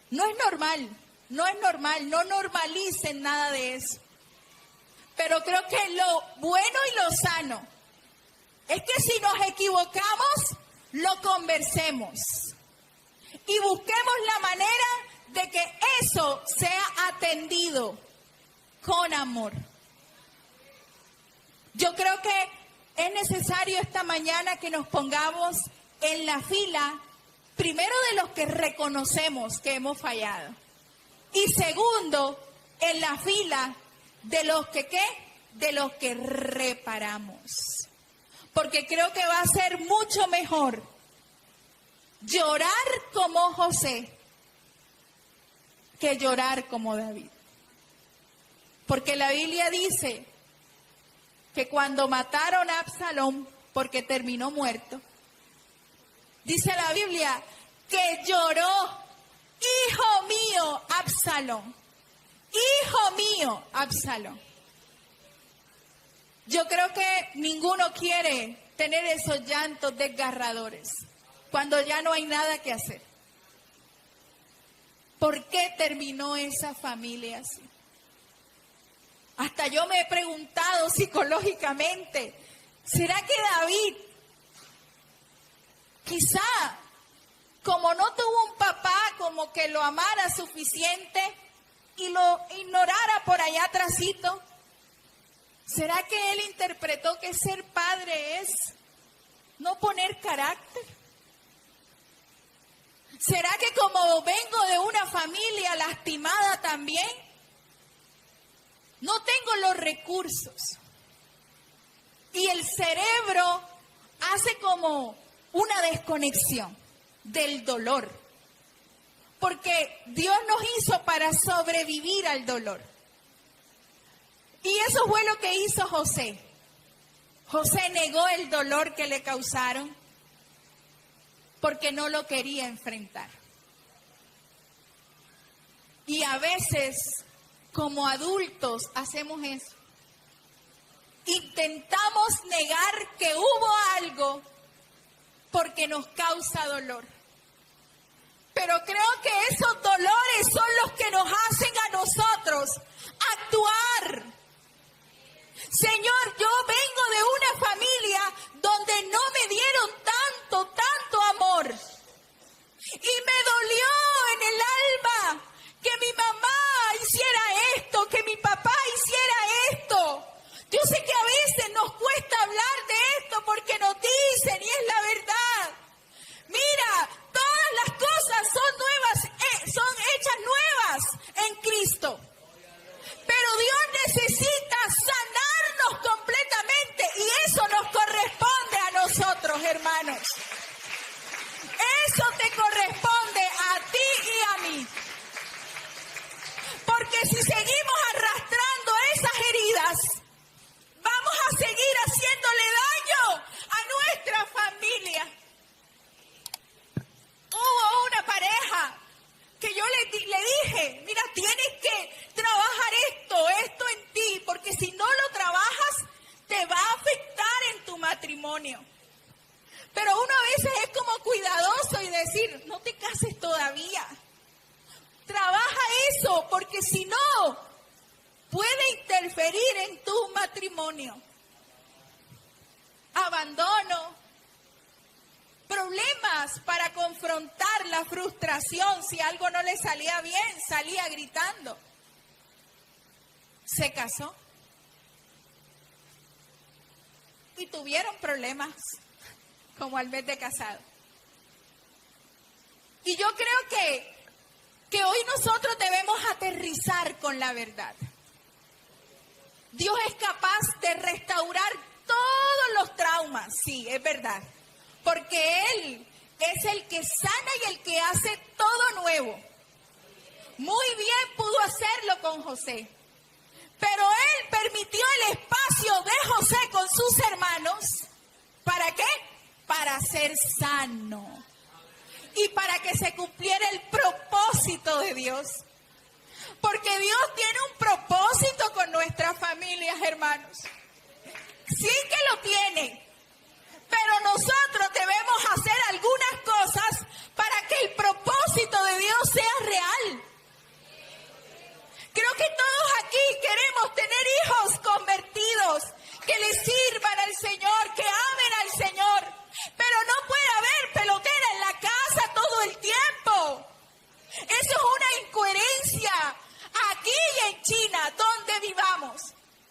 No es normal, no es normal, no normalicen nada de eso. Pero creo que lo bueno y lo sano es que si nos equivocamos, lo conversemos. Y busquemos la manera de que eso sea atendido con amor. Yo creo que es necesario esta mañana que nos pongamos en la fila, primero de los que reconocemos que hemos fallado. Y segundo, en la fila de los que, ¿qué? De los que reparamos. Porque creo que va a ser mucho mejor llorar como José que llorar como David. Porque la Biblia dice que cuando mataron a Absalón, porque terminó muerto, dice la Biblia que lloró, hijo mío, Absalón, hijo mío, Absalón. Yo creo que ninguno quiere tener esos llantos desgarradores cuando ya no hay nada que hacer. ¿Por qué terminó esa familia así? Hasta yo me he preguntado psicológicamente, ¿será que David, quizá, como no tuvo un papá como que lo amara suficiente y lo ignorara por allá atrásito, ¿será que él interpretó que ser padre es no poner carácter? ¿Será que como vengo de una familia lastimada también, no tengo los recursos? Y el cerebro hace como una desconexión del dolor. Porque Dios nos hizo para sobrevivir al dolor. Y eso fue lo que hizo José. José negó el dolor que le causaron porque no lo quería enfrentar. Y a veces, como adultos, hacemos eso. Intentamos negar que hubo algo porque nos causa dolor. Pero creo que esos dolores son los que nos hacen a nosotros actuar. Señor, yo vengo de una familia donde no me dieron tanto amor. Y me dolió en el alma que mi mamá hiciera esto, que mi papá hiciera esto. Yo sé que a veces nos cuesta hablar de esto porque nos dicen, y es la verdad. Mira, todas las cosas son nuevas, son hechas nuevas en Cristo. Pero Dios necesita sanarnos completamente y eso nos corresponde a nosotros, hermanos. Eso te corresponde a ti y a mí. Porque si seguimos arrastrando esas heridas, vamos a seguir haciéndole daño a nuestra familia. Hubo una pareja que yo le dije, mira, tienes que trabajar esto en ti, porque si no lo trabajas, te va a afectar en tu matrimonio. Pero uno a veces es como cuidadoso y decir, no te cases todavía. Trabaja eso, porque si no, puede interferir en tu matrimonio. Abandono, problemas para confrontar la frustración. Si algo no le salía bien, salía gritando. Se casó. Y tuvieron problemas, como al mes de casado. Y yo creo que hoy nosotros debemos aterrizar con la verdad. Dios es capaz de restaurar todos los traumas, sí, es verdad. Porque Él es el que sana y el que hace todo nuevo. Muy bien pudo hacerlo con José. Pero Él permitió el espacio de José con sus hermanos. ¿Para qué? Para ser sano. Y para que se cumpliera el propósito de Dios. Porque Dios tiene un propósito con nuestras familias, hermanos. Sí que lo tiene. Pero nosotros debemos hacer algunas cosas para que el propósito de Dios sea real. Creo que todos aquí queremos tener hijos convertidos, que le sirvan al Señor, que amen al Señor. Pero no puede haber pelotera en la casa todo el tiempo. Eso es una incoherencia aquí y en China, donde vivamos.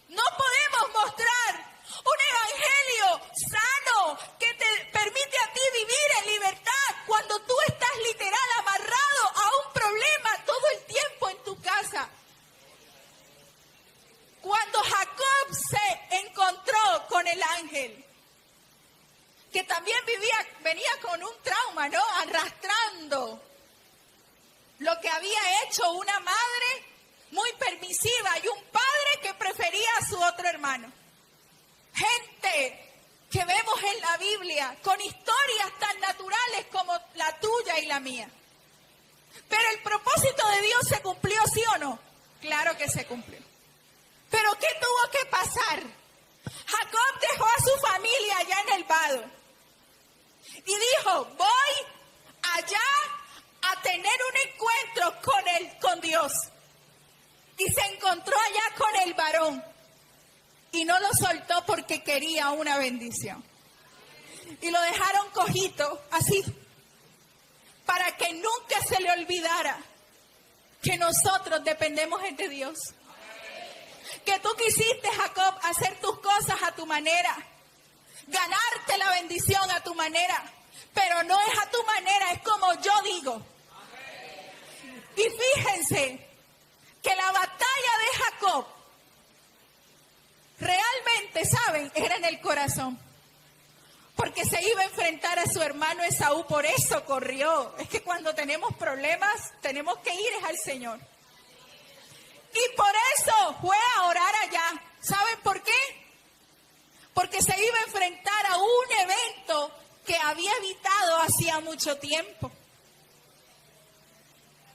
No podemos mostrar un evangelio sano que te permite a ti vivir en libertad cuando tú estás literal amarrado a un problema todo el tiempo en tu casa. Cuando Jacob se encontró con el ángel, que también venía con un trauma, ¿no? Arrastrando lo que había hecho una madre muy permisiva y un padre que prefería a su otro hermano. Gente que vemos en la Biblia con historias tan naturales como la tuya y la mía. Pero el propósito de Dios se cumplió, ¿sí o no? Claro que se cumplió. Pero ¿qué tuvo que pasar? Jacob dejó a su familia allá en el vado y dijo, voy allá a tener un encuentro con Dios. Y se encontró allá con el varón. Y no lo soltó porque quería una bendición. Y lo dejaron cojito, así, para que nunca se le olvidara que nosotros dependemos de Dios. Que tú quisiste, Jacob, hacer tus cosas a tu manera, ganarte la bendición a tu manera, pero no es a tu manera, es como yo digo. fíjense que la batalla de Jacob realmente, ¿saben?, era en el corazón. Porque se iba a enfrentar a su hermano Esaú, por eso corrió. Es que cuando tenemos problemas, tenemos que ir al Señor. Y por eso fue a orar allá. ¿Saben por qué? Porque se iba a enfrentar a un evento que había evitado hacía mucho tiempo.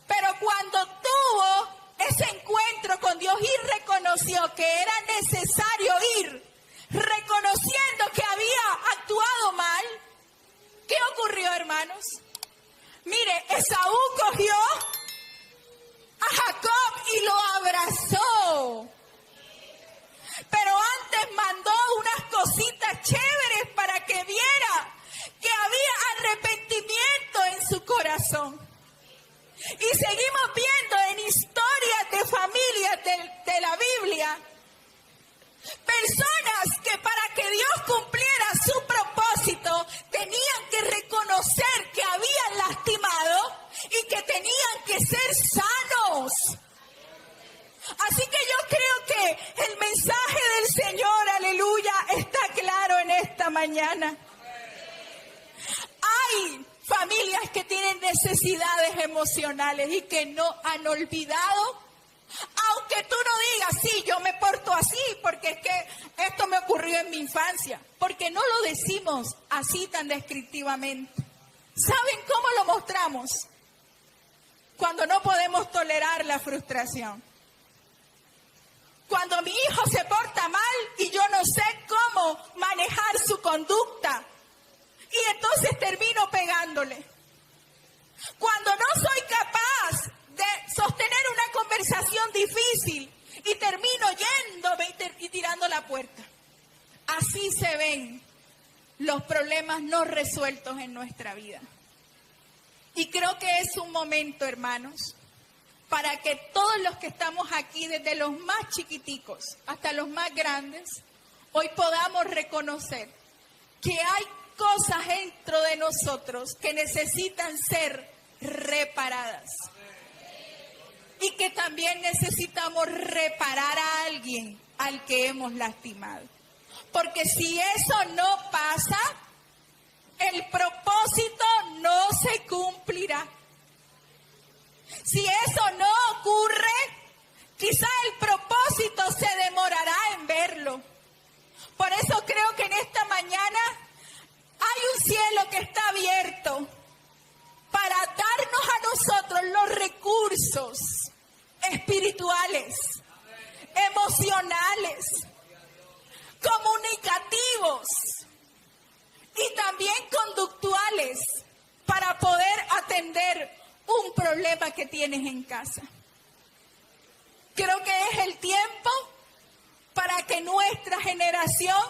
Pero cuando tuvo ese encuentro con Dios y reconoció que era necesario ir, reconociendo que había actuado mal, ¿qué ocurrió, hermanos? Mire, Esaú cogió a Jacob y lo abrazó. Pero antes mandó unas cositas chéveres para que viera que había arrepentimiento en su corazón. Y seguimos viendo en historias de familias de la Biblia, personas que para que Dios cumpliera su propósito tenían que reconocer que habían lastimado y que tenían que ser sanos. Así que yo creo que el mensaje del Señor, aleluya, está claro en esta mañana. Hay familias que tienen necesidades emocionales y que no han olvidado. Aunque tú no digas, sí, yo me porto así porque es que esto me ocurrió en mi infancia. Porque no lo decimos así tan descriptivamente. ¿Saben cómo lo mostramos? Cuando no podemos tolerar la frustración. Cuando mi hijo se porta mal y yo no sé cómo manejar su conducta. Y entonces termino pegándole. Cuando no soy capaz de sostener una conversación difícil y termino yéndome y tirando la puerta. Así se ven los problemas no resueltos en nuestra vida. Y creo que es un momento, hermanos, para que todos los que estamos aquí, desde los más chiquiticos hasta los más grandes, hoy podamos reconocer que hay cosas dentro de nosotros que necesitan ser reparadas. Y que también necesitamos reparar a alguien al que hemos lastimado. Porque si eso no pasa, el propósito no se cumplirá. Si eso no ocurre, quizá el propósito se demorará en verlo. Por eso creo que en esta mañana hay un cielo que está abierto para darnos a nosotros los recursos espirituales, emocionales, comunicativos y también conductuales para poder atender un problema que tienes en casa. Creo que es el tiempo para que nuestra generación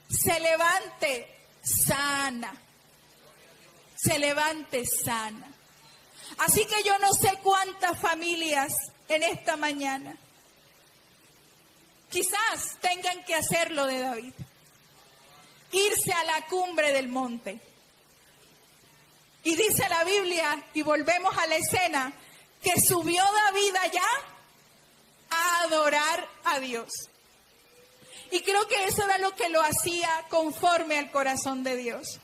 se levante sana. Se levante sana. Así que yo no sé cuántas familias en esta mañana quizás tengan que hacer lo de David. Irse a la cumbre del monte. Y dice la Biblia, y volvemos a la escena, que subió David allá a adorar a Dios. Y creo que eso era lo que lo hacía conforme al corazón de Dios.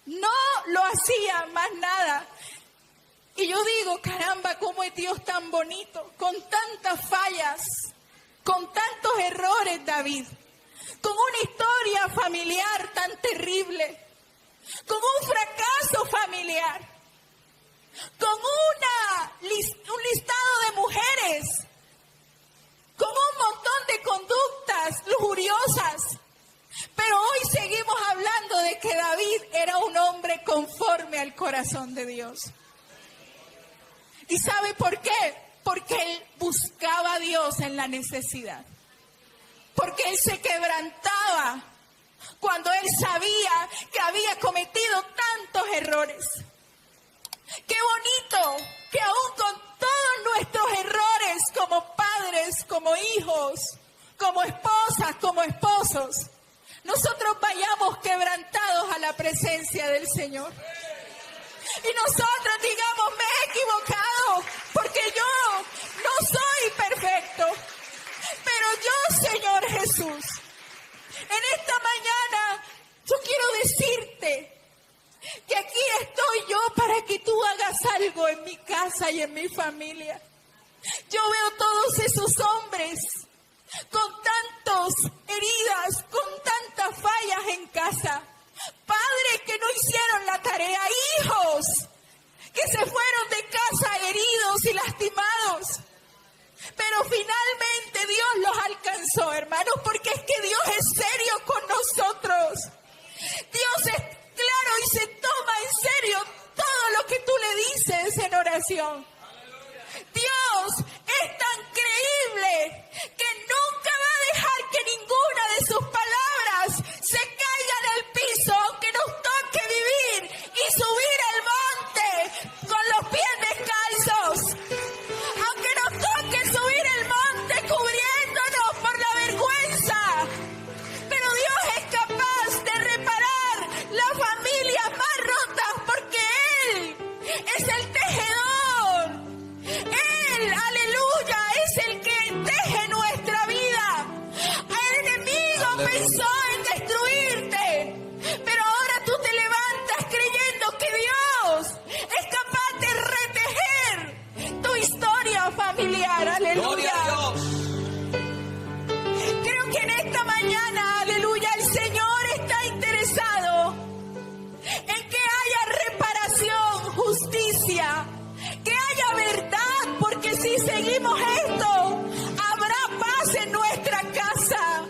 No lo hacía más nada. Y yo digo, caramba, cómo es Dios tan bonito, con tantas fallas, con tantos errores, David, con una historia familiar tan terrible, con un fracaso familiar, con un listado de mujeres, con un montón de conductas lujuriosas. Pero hoy seguimos hablando de que David era un hombre conforme al corazón de Dios. ¿Y sabe por qué? Porque él buscaba a Dios en la necesidad. Porque él se quebrantaba cuando él sabía que había cometido tantos errores. Qué bonito que aún con todos nuestros errores como padres, como hijos, como esposas, como esposos, nosotros vayamos quebrantados a la presencia del Señor. Y nosotros digamos, me he equivocado, quiero decirte que aquí estoy yo para que tú hagas algo en mi casa y en mi familia. Yo veo todos esos hombres con tantas heridas, con tantas fallas en casa. Padres que no hicieron la tarea, hijos que se fueron de casa heridos y lastimados. Pero finalmente Dios los alcanzó, hermanos, porque es que Dios es serio con nosotros. Dios es claro y se toma en serio todo lo que tú le dices en oración. Dios es tan creíble que nunca va a dejar que ninguna de sus palabras se caiga en el piso, aunque nos toque vivir y subir el monte con los pies descalzos, aunque nos toque subir el monte cubriéndonos por la vergüenza. Pero Dios es capaz de reparar las familias más rotas porque Él es el tejedor. Él, aleluya, es el que teje nuestra vida. El enemigo pensó en destruirte, pero ahora tú te levantas creyendo que Dios es capaz de retejer tu historia familiar. Aleluya. Gloria a Dios. Creo que en esta mañana, aleluya, el Señor está interesado en que haya reparación, justicia, que haya verdad, porque si seguimos esto, habrá paz en nuestra casa,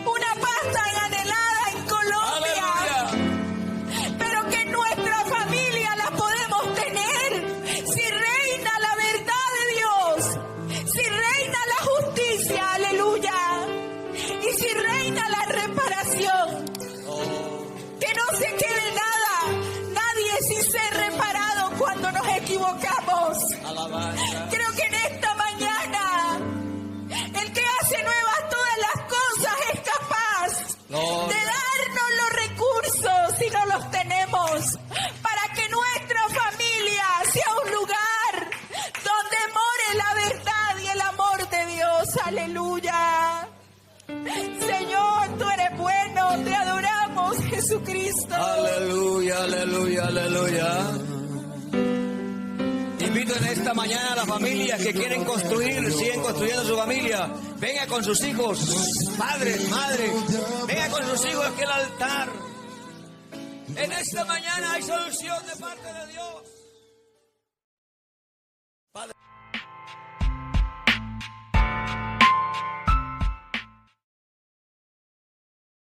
una paz tan anhelada en Colombia, Aleluya. pero que en nuestra familia la podemos tener si reina la verdad de Dios, si reina la justicia, aleluya, y si reina la reparación. Que no se quede nadie sin ser reparado cuando nos equivocamos. Alabanza. Creo que en esta mañana el que hace nuevas todas las cosas es capaz Gloria. de darnos los recursos si no los tenemos, para que nuestra familia sea un lugar donde more la verdad y el amor de Dios. Aleluya. Señor, tú eres bueno, te adoramos, Jesucristo. Aleluya, aleluya, aleluya. Invito en esta mañana a las familias que quieren construir, siguen construyendo su familia. Venga con sus hijos, padres, madres, venga con sus hijos aquí al altar. En esta mañana hay solución de parte de Dios.